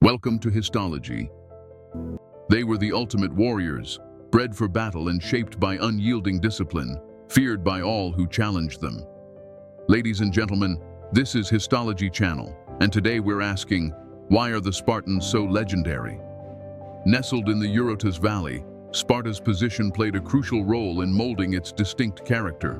Welcome to histology. They were the ultimate warriors, bred for battle and shaped by unyielding discipline, feared by all who challenged them. Ladies and gentlemen, this is Histology Channel, and today we're asking, why are the Spartans so legendary? Nestled in the Eurotas Valley, Sparta's position played a crucial role in molding its distinct character.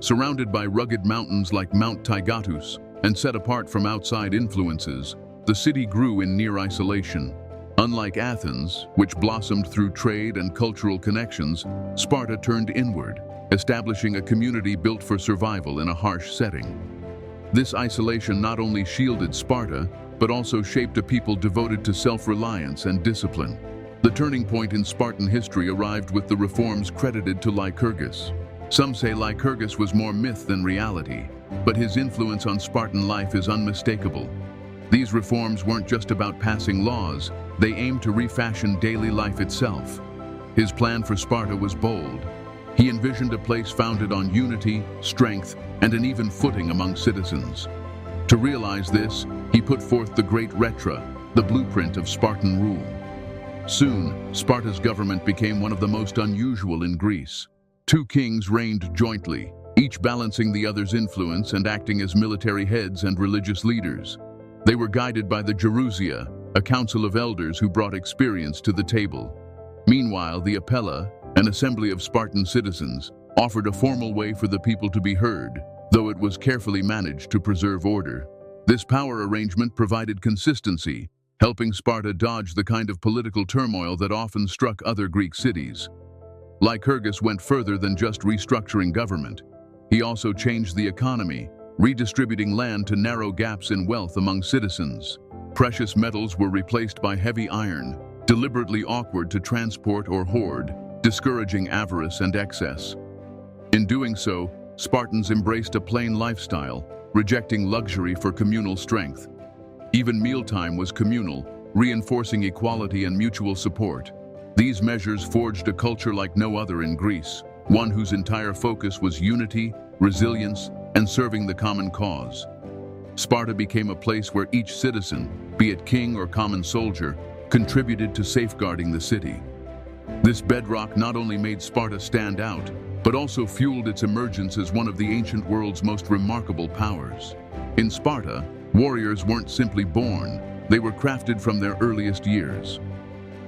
Surrounded by rugged mountains like Mount Taygetus and set apart from outside influences, the city grew in near isolation. Unlike Athens, which blossomed through trade and cultural connections, Sparta turned inward, establishing a community built for survival in a harsh setting. This isolation not only shielded Sparta, but also shaped a people devoted to self-reliance and discipline. The turning point in Spartan history arrived with the reforms credited to Lycurgus. Some say Lycurgus was more myth than reality, but his influence on Spartan life is unmistakable. These reforms weren't just about passing laws, they aimed to refashion daily life itself. His plan for Sparta was bold. He envisioned a place founded on unity, strength, and an even footing among citizens. To realize this, he put forth the Great Retra, the blueprint of Spartan rule. Soon, Sparta's government became one of the most unusual in Greece. Two kings reigned jointly, each balancing the other's influence and acting as military heads and religious leaders. They were guided by the Gerousia, a council of elders who brought experience to the table. Meanwhile, the Apella, an assembly of Spartan citizens, offered a formal way for the people to be heard, though it was carefully managed to preserve order. This power arrangement provided consistency, helping Sparta dodge the kind of political turmoil that often struck other Greek cities. Lycurgus went further than just restructuring government. He also changed the economy, redistributing land to narrow gaps in wealth among citizens. Precious metals were replaced by heavy iron, deliberately awkward to transport or hoard, discouraging avarice and excess. In doing so, Spartans embraced a plain lifestyle, rejecting luxury for communal strength. Even mealtime was communal, reinforcing equality and mutual support. These measures forged a culture like no other in Greece, one whose entire focus was unity, resilience, and serving the common cause. Sparta became a place where each citizen, be it king or common soldier, contributed to safeguarding the city. This bedrock not only made Sparta stand out, but also fueled its emergence as one of the ancient world's most remarkable powers. In Sparta, warriors weren't simply born, they were crafted from their earliest years.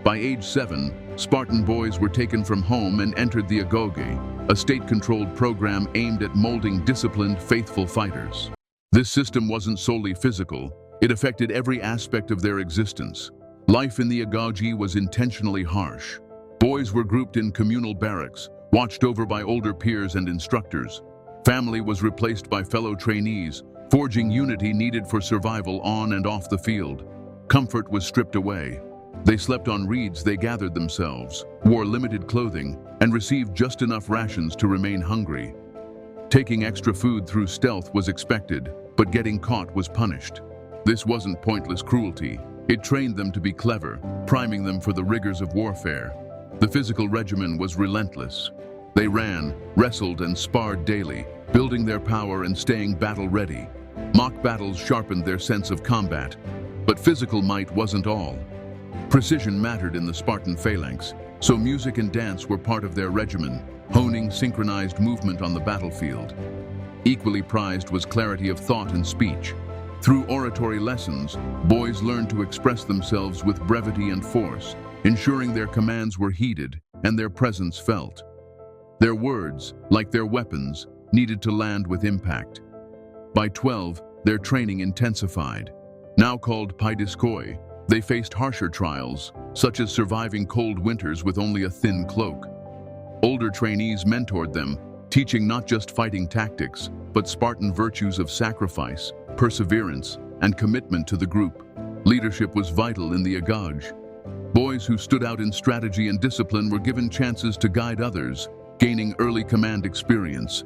By age 7, Spartan boys were taken from home and entered the agoge, a state-controlled program aimed at molding disciplined, faithful fighters. This system wasn't solely physical, it affected every aspect of their existence. Life in the agoge was intentionally harsh. Boys were grouped in communal barracks, watched over by older peers and instructors. Family was replaced by fellow trainees, forging unity needed for survival on and off the field. Comfort was stripped away. They slept on reeds they gathered themselves, wore limited clothing, and received just enough rations to remain hungry. Taking extra food through stealth was expected, but getting caught was punished. This wasn't pointless cruelty. It trained them to be clever, priming them for the rigors of warfare. The physical regimen was relentless. They ran, wrestled, and sparred daily, building their power and staying battle-ready. Mock battles sharpened their sense of combat, but physical might wasn't all. Precision mattered in the Spartan phalanx, so music and dance were part of their regimen, honing synchronized movement on the battlefield. Equally prized was clarity of thought and speech. Through oratory lessons, boys learned to express themselves with brevity and force, ensuring their commands were heeded and their presence felt. Their words, like their weapons, needed to land with impact. By 12, their training intensified. Now called paidiskoi, they faced harsher trials, such as surviving cold winters with only a thin cloak. Older trainees mentored them, teaching not just fighting tactics, but Spartan virtues of sacrifice, perseverance, and commitment to the group. Leadership was vital in the agoge. Boys who stood out in strategy and discipline were given chances to guide others, gaining early command experience.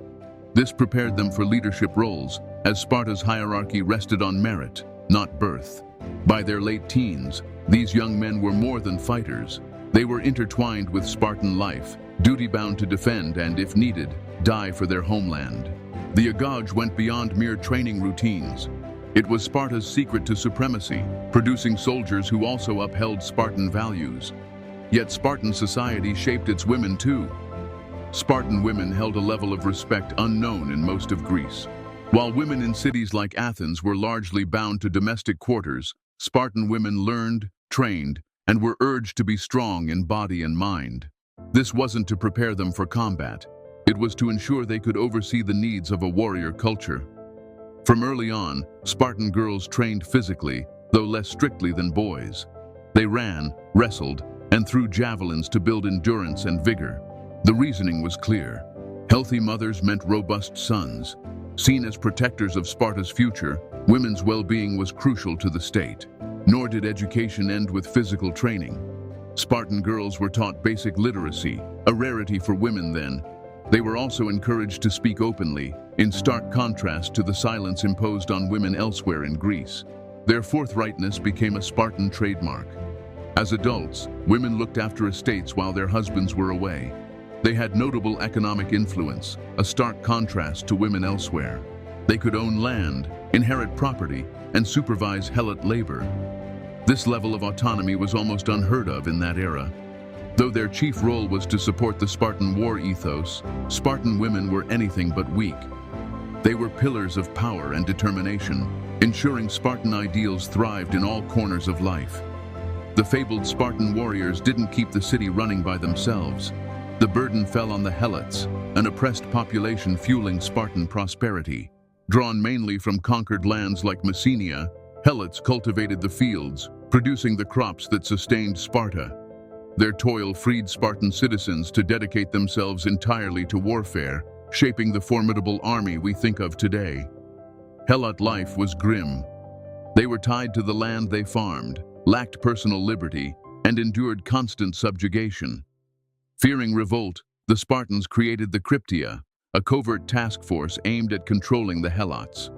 This prepared them for leadership roles, as Sparta's hierarchy rested on merit, not birth. By their late teens, these young men were more than fighters. They were intertwined with Spartan life, duty-bound to defend and, if needed, die for their homeland. The agoge went beyond mere training routines. It was Sparta's secret to supremacy, producing soldiers who also upheld Spartan values. Yet Spartan society shaped its women too. Spartan women held a level of respect unknown in most of Greece. While women in cities like Athens were largely bound to domestic quarters, Spartan women learned, trained, and were urged to be strong in body and mind. This wasn't to prepare them for combat. It was to ensure they could oversee the needs of a warrior culture. From early on, Spartan girls trained physically, though less strictly than boys. They ran, wrestled, and threw javelins to build endurance and vigor. The reasoning was clear. Healthy mothers meant robust sons. Seen as protectors of Sparta's future, women's well-being was crucial to the state. Nor did education end with physical training. Spartan girls were taught basic literacy, a rarity for women then. They were also encouraged to speak openly, in stark contrast to the silence imposed on women elsewhere in Greece. Their forthrightness became a Spartan trademark. As adults, women looked after estates while their husbands were away. They had notable economic influence, a stark contrast to women elsewhere. They could own land, inherit property, and supervise helot labor. This level of autonomy was almost unheard of in that era. Though their chief role was to support the Spartan war ethos, Spartan women were anything but weak. They were pillars of power and determination, ensuring Spartan ideals thrived in all corners of life. The fabled Spartan warriors didn't keep the city running by themselves. The burden fell on the helots, an oppressed population fueling Spartan prosperity. Drawn mainly from conquered lands like Messenia, helots cultivated the fields, producing the crops that sustained Sparta. Their toil freed Spartan citizens to dedicate themselves entirely to warfare, shaping the formidable army we think of today. Helot life was grim. They were tied to the land they farmed, lacked personal liberty, and endured constant subjugation. Fearing revolt, the Spartans created the Cryptia, a covert task force aimed at controlling the helots.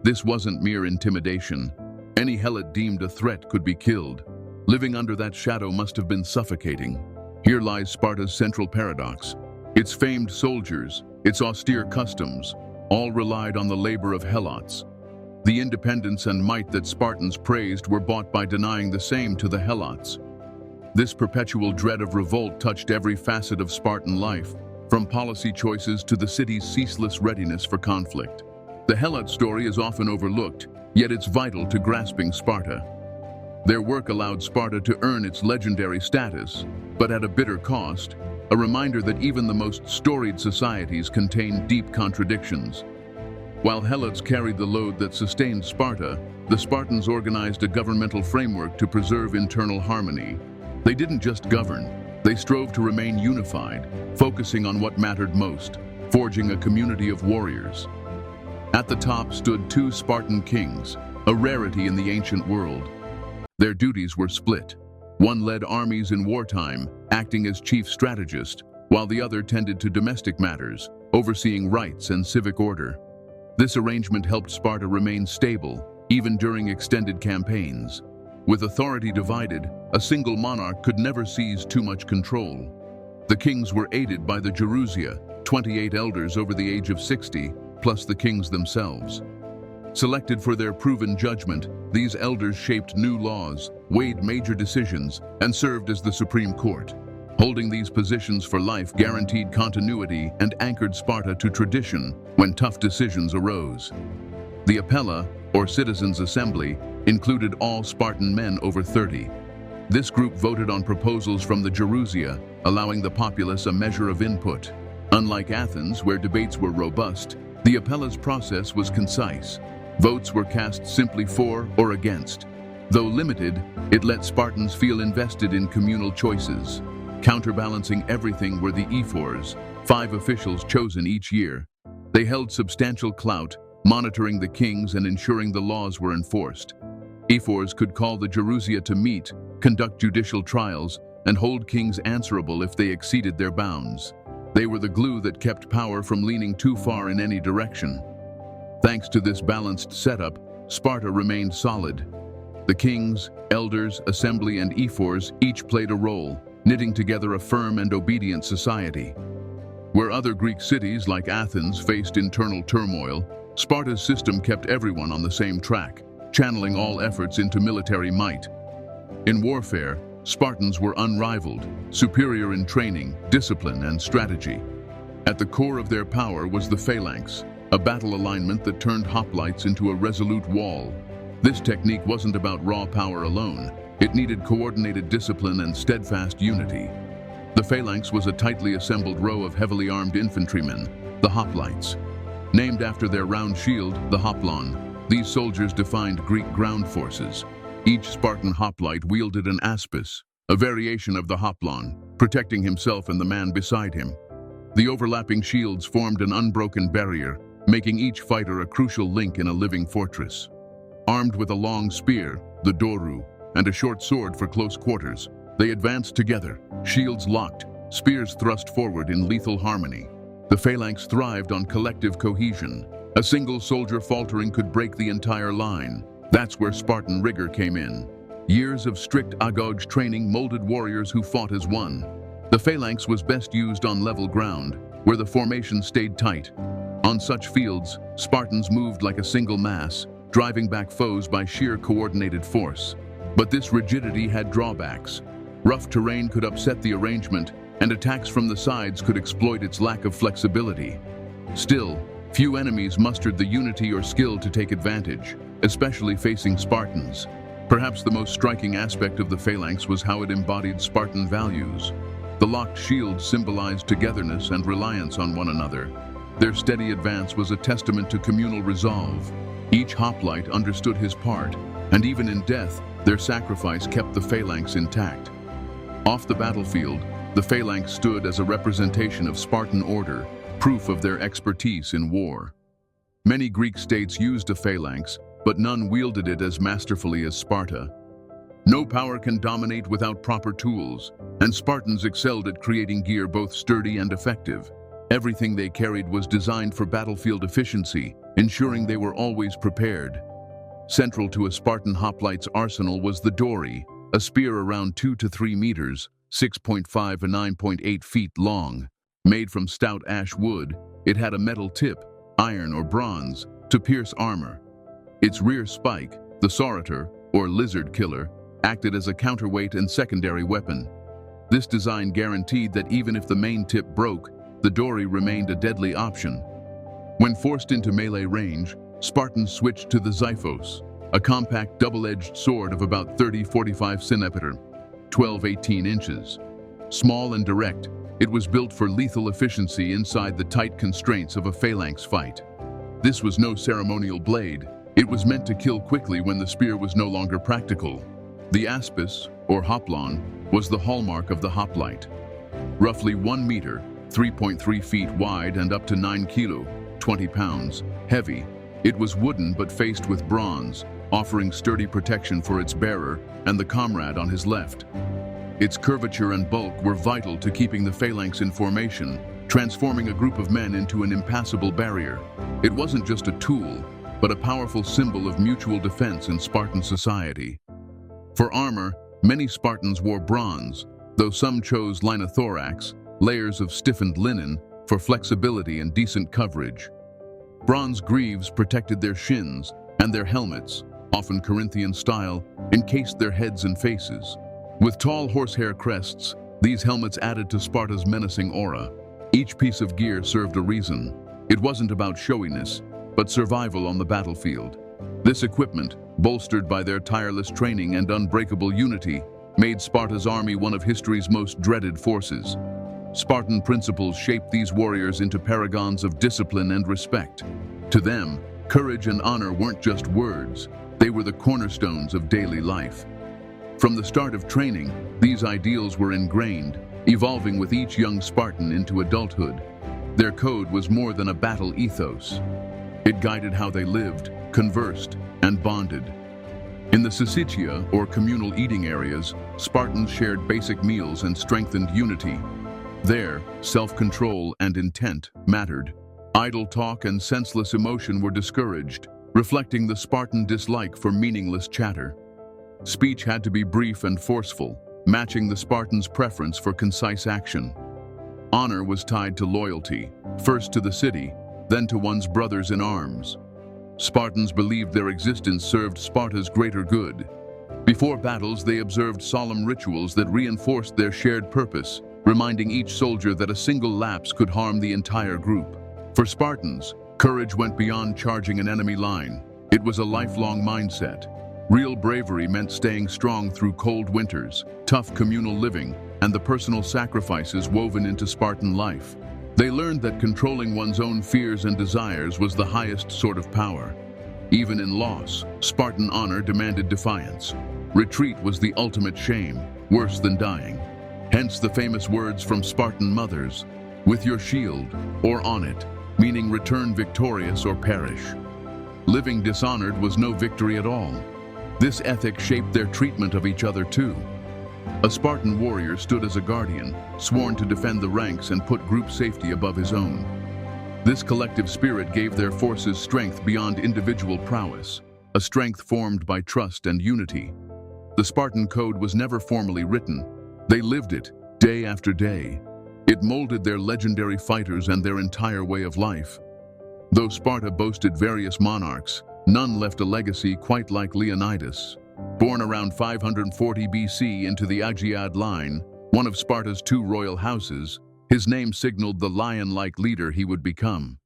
This wasn't mere intimidation. Any helot deemed a threat could be killed. Living under that shadow must have been suffocating. Here lies Sparta's central paradox. Its famed soldiers, its austere customs, all relied on the labor of helots. The independence and might that Spartans praised were bought by denying the same to the helots. This perpetual dread of revolt touched every facet of Spartan life, from policy choices to the city's ceaseless readiness for conflict. The helot story is often overlooked, yet it's vital to grasping Sparta. Their work allowed Sparta to earn its legendary status, but at a bitter cost, a reminder that even the most storied societies contain deep contradictions. While helots carried the load that sustained Sparta, the Spartans organized a governmental framework to preserve internal harmony. They didn't just govern, they strove to remain unified, focusing on what mattered most, forging a community of warriors. At the top stood two Spartan kings, a rarity in the ancient world. Their duties were split. One led armies in wartime, acting as chief strategist, while the other tended to domestic matters, overseeing rights and civic order. This arrangement helped Sparta remain stable, even during extended campaigns. With authority divided, a single monarch could never seize too much control. The kings were aided by the Gerousia, 28 elders over the age of 60, plus the kings themselves. Selected for their proven judgment, these elders shaped new laws, weighed major decisions, and served as the Supreme Court. Holding these positions for life guaranteed continuity and anchored Sparta to tradition when tough decisions arose. The Apella, or Citizens' Assembly, included all Spartan men over 30. This group voted on proposals from the Gerousia, allowing the populace a measure of input. Unlike Athens, where debates were robust, the Apella's process was concise. Votes were cast simply for or against. Though limited, it let Spartans feel invested in communal choices. Counterbalancing everything were the ephors, 5 officials chosen each year. They held substantial clout, monitoring the kings and ensuring the laws were enforced. Ephors could call the Gerousia to meet, conduct judicial trials, and hold kings answerable if they exceeded their bounds. They were the glue that kept power from leaning too far in any direction. Thanks to this balanced setup, Sparta remained solid. The kings, elders, assembly, and ephors each played a role, knitting together a firm and obedient society. Where other Greek cities like Athens faced internal turmoil, Sparta's system kept everyone on the same track. channeling all efforts into military might. In warfare, Spartans were unrivaled, superior in training, discipline, and strategy. At the core of their power was the phalanx, a battle alignment that turned hoplites into a resolute wall. This technique wasn't about raw power alone. It needed coordinated discipline and steadfast unity. The phalanx was a tightly assembled row of heavily armed infantrymen, the hoplites. Named after their round shield, the hoplon, these soldiers defined Greek ground forces. Each Spartan hoplite wielded an aspis, a variation of the hoplon, protecting himself and the man beside him. The overlapping shields formed an unbroken barrier, making each fighter a crucial link in a living fortress. Armed with a long spear, the doru, and a short sword for close quarters, they advanced together, shields locked, spears thrust forward in lethal harmony. The phalanx thrived on collective cohesion. A single soldier faltering could break the entire line. That's where Spartan rigor came in. Years of strict agog training molded warriors who fought as one. The phalanx was best used on level ground, where the formation stayed tight. On such fields, Spartans moved like a single mass, driving back foes by sheer coordinated force. But this rigidity had drawbacks. Rough terrain could upset the arrangement, and attacks from the sides could exploit its lack of flexibility. Still, few enemies mustered the unity or skill to take advantage, especially facing Spartans. Perhaps the most striking aspect of the phalanx was how it embodied Spartan values. The locked shields symbolized togetherness and reliance on one another. Their steady advance was a testament to communal resolve. Each hoplite understood his part, and even in death, their sacrifice kept the phalanx intact. Off the battlefield, the phalanx stood as a representation of Spartan order, proof of their expertise in war. Many Greek states used a phalanx, but none wielded it as masterfully as Sparta. No power can dominate without proper tools, and Spartans excelled at creating gear both sturdy and effective. Everything they carried was designed for battlefield efficiency, ensuring they were always prepared. Central to a Spartan hoplite's arsenal was the dory, a spear around 2 to 3 meters, 6.5 and 9.8 feet long. Made from stout ash wood, it had a metal tip, iron or bronze, to pierce armor. Its rear spike, the sauritor, or lizard killer, acted as a counterweight and secondary weapon. This design guaranteed that even if the main tip broke, the dory remained a deadly option. When forced into melee range, Spartans switched to the xiphos, a compact double-edged sword of about 30-45 cm, 12-18 inches. Small and direct, it was built for lethal efficiency inside the tight constraints of a phalanx fight. This was no ceremonial blade. It was meant to kill quickly when the spear was no longer practical. The aspis, or hoplon, was the hallmark of the hoplite. Roughly 1 meter, 3.3 feet wide and up to 9 kilo, 20 pounds, heavy, it was wooden but faced with bronze, offering sturdy protection for its bearer and the comrade on his left. Its curvature and bulk were vital to keeping the phalanx in formation, transforming a group of men into an impassable barrier. It wasn't just a tool, but a powerful symbol of mutual defense in Spartan society. For armor, many Spartans wore bronze, though some chose linothorax, layers of stiffened linen, for flexibility and decent coverage. Bronze greaves protected their shins, and their helmets, often Corinthian style, encased their heads and faces. With tall horsehair crests, these helmets added to Sparta's menacing aura. Each piece of gear served a reason. It wasn't about showiness, but survival on the battlefield. This equipment, bolstered by their tireless training and unbreakable unity, made Sparta's army one of history's most dreaded forces. Spartan principles shaped these warriors into paragons of discipline and respect. To them, courage and honor weren't just words, they were the cornerstones of daily life. From the start of training, these ideals were ingrained, evolving with each young Spartan into adulthood. Their code was more than a battle ethos. It guided how they lived, conversed, and bonded. In the syssitia, or communal eating areas, Spartans shared basic meals and strengthened unity. There, self-control and intent mattered. Idle talk and senseless emotion were discouraged, reflecting the Spartan dislike for meaningless chatter. Speech had to be brief and forceful, matching the Spartans' preference for concise action. Honor was tied to loyalty, first to the city, then to one's brothers in arms. Spartans believed their existence served Sparta's greater good. Before battles, they observed solemn rituals that reinforced their shared purpose, reminding each soldier that a single lapse could harm the entire group. For Spartans, courage went beyond charging an enemy line. It was a lifelong mindset. Real bravery meant staying strong through cold winters, tough communal living, and the personal sacrifices woven into Spartan life. They learned that controlling one's own fears and desires was the highest sort of power. Even in loss, Spartan honor demanded defiance. Retreat was the ultimate shame, worse than dying. Hence the famous words from Spartan mothers, "With your shield, or on it," meaning return victorious or perish. Living dishonored was no victory at all. This ethic shaped their treatment of each other too. A Spartan warrior stood as a guardian, sworn to defend the ranks and put group safety above his own. This collective spirit gave their forces strength beyond individual prowess, a strength formed by trust and unity. The Spartan code was never formally written. They lived it, day after day. It molded their legendary fighters and their entire way of life. Though Sparta boasted various monarchs, none left a legacy quite like Leonidas. Born around 540 BC into the Aegead line, one of Sparta's two royal houses, his name signaled the lion-like leader he would become.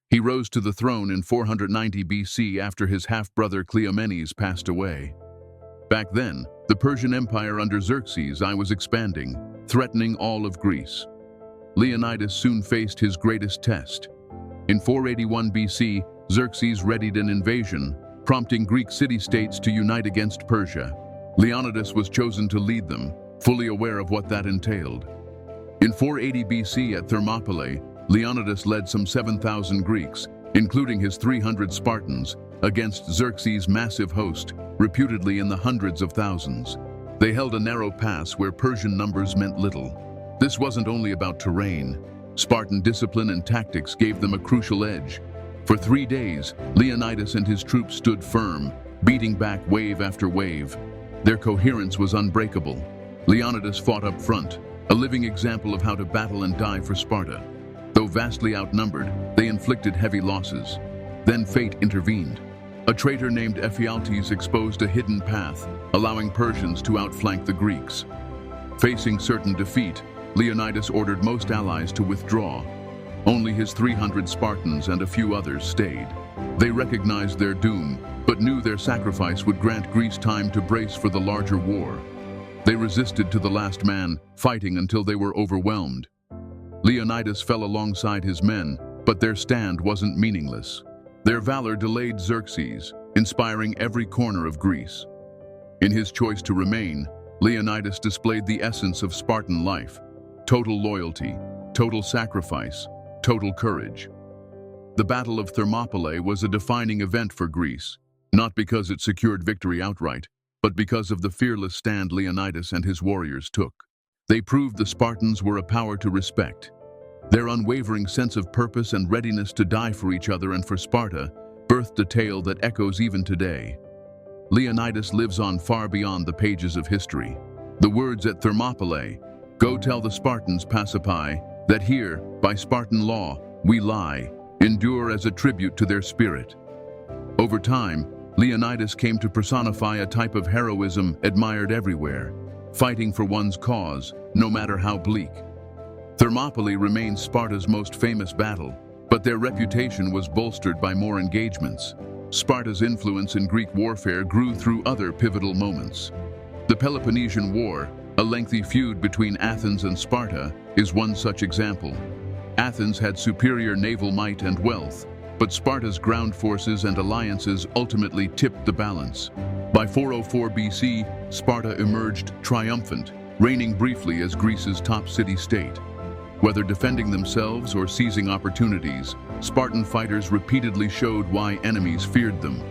He rose to the throne in 490 BC after his half-brother Cleomenes passed away. Back then, the Persian Empire under Xerxes I was expanding, threatening all of Greece. Leonidas soon faced his greatest test. In 481 BC, Xerxes readied an invasion, prompting Greek city-states to unite against Persia. Leonidas was chosen to lead them, fully aware of what that entailed. In 480 BC at Thermopylae, Leonidas led some 7,000 Greeks, including his 300 Spartans, against Xerxes' massive host, reputedly in the hundreds of thousands. They held a narrow pass where Persian numbers meant little. This wasn't only about terrain. Spartan discipline and tactics gave them a crucial edge. For 3 days, Leonidas and his troops stood firm, beating back wave after wave. Their coherence was unbreakable. Leonidas fought up front, a living example of how to battle and die for Sparta. Though vastly outnumbered, they inflicted heavy losses. Then fate intervened. A traitor named Ephialtes exposed a hidden path, allowing Persians to outflank the Greeks. Facing certain defeat, Leonidas ordered most allies to withdraw. Only his 300 Spartans and a few others stayed. They recognized their doom, but knew their sacrifice would grant Greece time to brace for the larger war. They resisted to the last man, fighting until they were overwhelmed. Leonidas fell alongside his men, but their stand wasn't meaningless. Their valor delayed Xerxes, inspiring every corner of Greece. In his choice to remain, Leonidas displayed the essence of Spartan life: total loyalty, total sacrifice, total courage. The Battle of Thermopylae was a defining event for Greece, not because it secured victory outright, but because of the fearless stand Leonidas and his warriors took. They proved the Spartans were a power to respect. Their unwavering sense of purpose and readiness to die for each other and for Sparta birthed a tale that echoes even today. Leonidas lives on far beyond the pages of history. The words at Thermopylae, "Go tell the Spartans, Pasiphae, that here, by Spartan law, we lie," endure as a tribute to their spirit. Over time, Leonidas came to personify a type of heroism admired everywhere, fighting for one's cause, no matter how bleak. Thermopylae remains Sparta's most famous battle, but their reputation was bolstered by more engagements. Sparta's influence in Greek warfare grew through other pivotal moments. The Peloponnesian War, a lengthy feud between Athens and Sparta, is one such example. Athens had superior naval might and wealth, but Sparta's ground forces and alliances ultimately tipped the balance. By 404 BC, Sparta emerged triumphant, reigning briefly as Greece's top city-state. Whether defending themselves or seizing opportunities, Spartan fighters repeatedly showed why enemies feared them.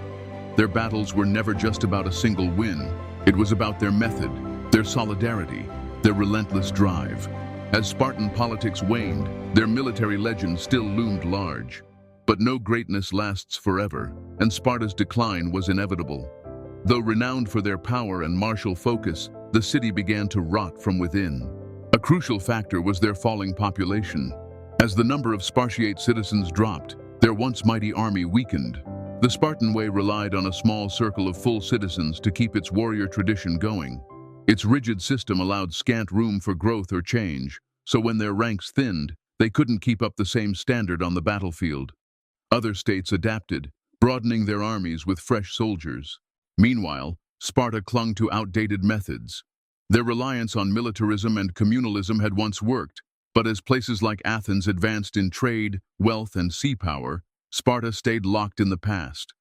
Their battles were never just about a single win. It was about their method, their solidarity, their relentless drive. As Spartan politics waned, their military legend still loomed large. But no greatness lasts forever, and Sparta's decline was inevitable. Though renowned for their power and martial focus, the city began to rot from within. A crucial factor was their falling population. As the number of Spartiate citizens dropped, their once mighty army weakened. The Spartan way relied on a small circle of full citizens to keep its warrior tradition going. Its rigid system allowed scant room for growth or change, so when their ranks thinned, they couldn't keep up the same standard on the battlefield. Other states adapted, broadening their armies with fresh soldiers. Meanwhile, Sparta clung to outdated methods. Their reliance on militarism and communalism had once worked, but as places like Athens advanced in trade, wealth, and sea power, Sparta stayed locked in the past.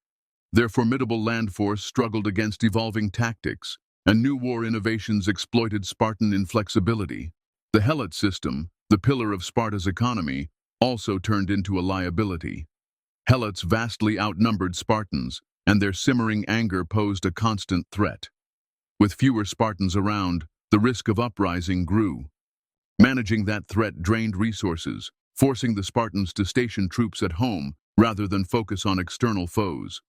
Their formidable land force struggled against evolving tactics, and new war innovations exploited Spartan inflexibility. The Helot system, the pillar of Sparta's economy, also turned into a liability. Helots vastly outnumbered Spartans, and their simmering anger posed a constant threat. With fewer Spartans around, the risk of uprising grew. Managing that threat drained resources, forcing the Spartans to station troops at home rather than focus on external foes.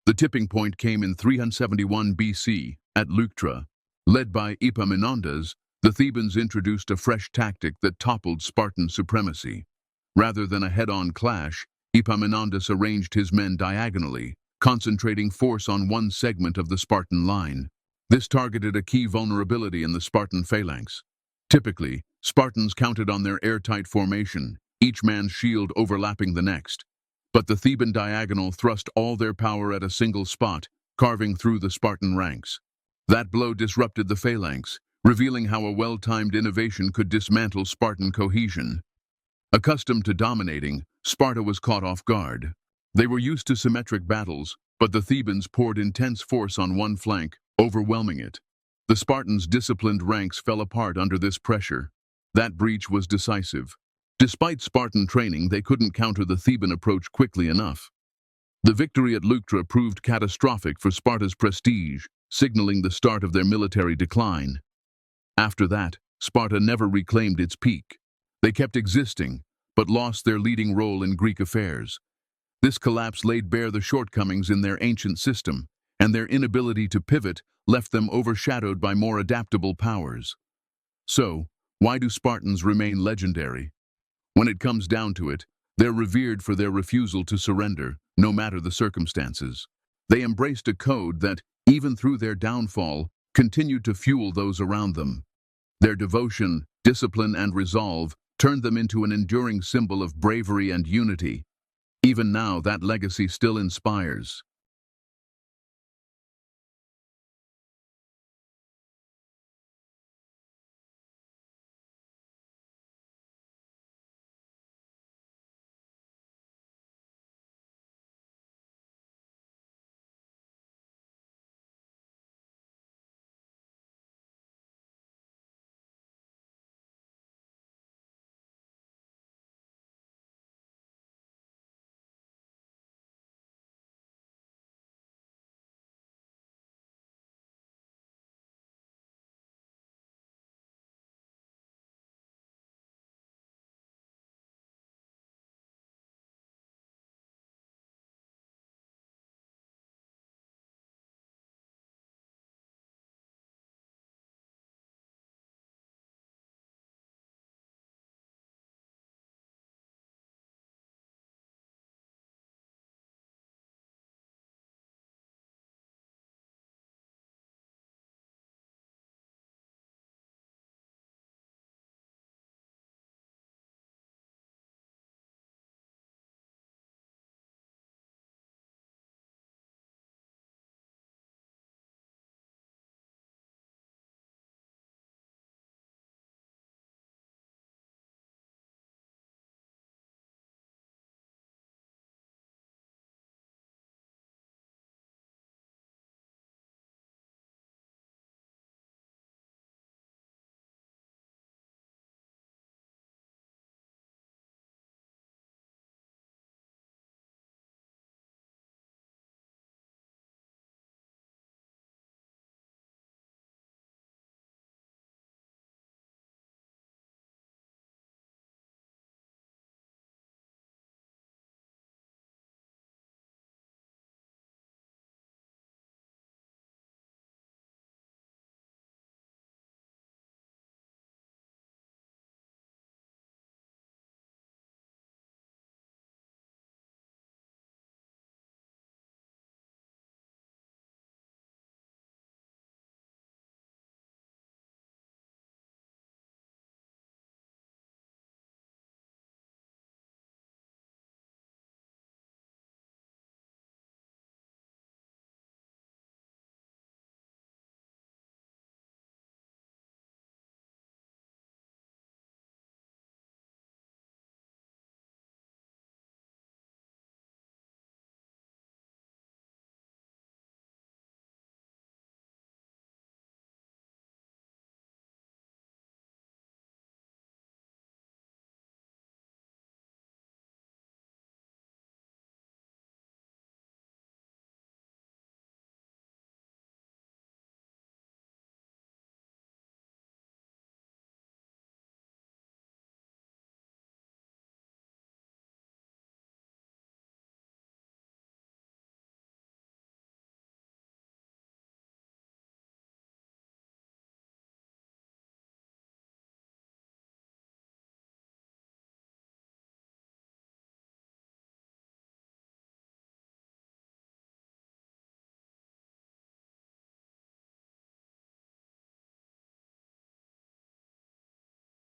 The tipping point came in 371 BC, at Leuctra. Led by Epaminondas, the Thebans introduced a fresh tactic that toppled Spartan supremacy. Rather than a head-on clash, Epaminondas arranged his men diagonally, concentrating force on one segment of the Spartan line. This targeted a key vulnerability in the Spartan phalanx. Typically, Spartans counted on their airtight formation, each man's shield overlapping the next. But the Theban diagonal thrust all their power at a single spot, carving through the Spartan ranks. That blow disrupted the phalanx, revealing how a well-timed innovation could dismantle Spartan cohesion. Accustomed to dominating, Sparta was caught off guard. They were used to symmetric battles, but the Thebans poured intense force on one flank, overwhelming it. The Spartans' disciplined ranks fell apart under this pressure. That breach was decisive. Despite Spartan training, they couldn't counter the Theban approach quickly enough. The victory at Leuctra proved catastrophic for Sparta's prestige, signaling the start of their military decline. After that, Sparta never reclaimed its peak. They kept existing, but lost their leading role in Greek affairs. This collapse laid bare the shortcomings in their ancient system, and their inability to pivot left them overshadowed by more adaptable powers. So, why do Spartans remain legendary? When it comes down to it, they're revered for their refusal to surrender, no matter the circumstances. They embraced a code that, even through their downfall, continued to fuel those around them. Their devotion, discipline, and resolve turned them into an enduring symbol of bravery and unity. Even now, that legacy still inspires.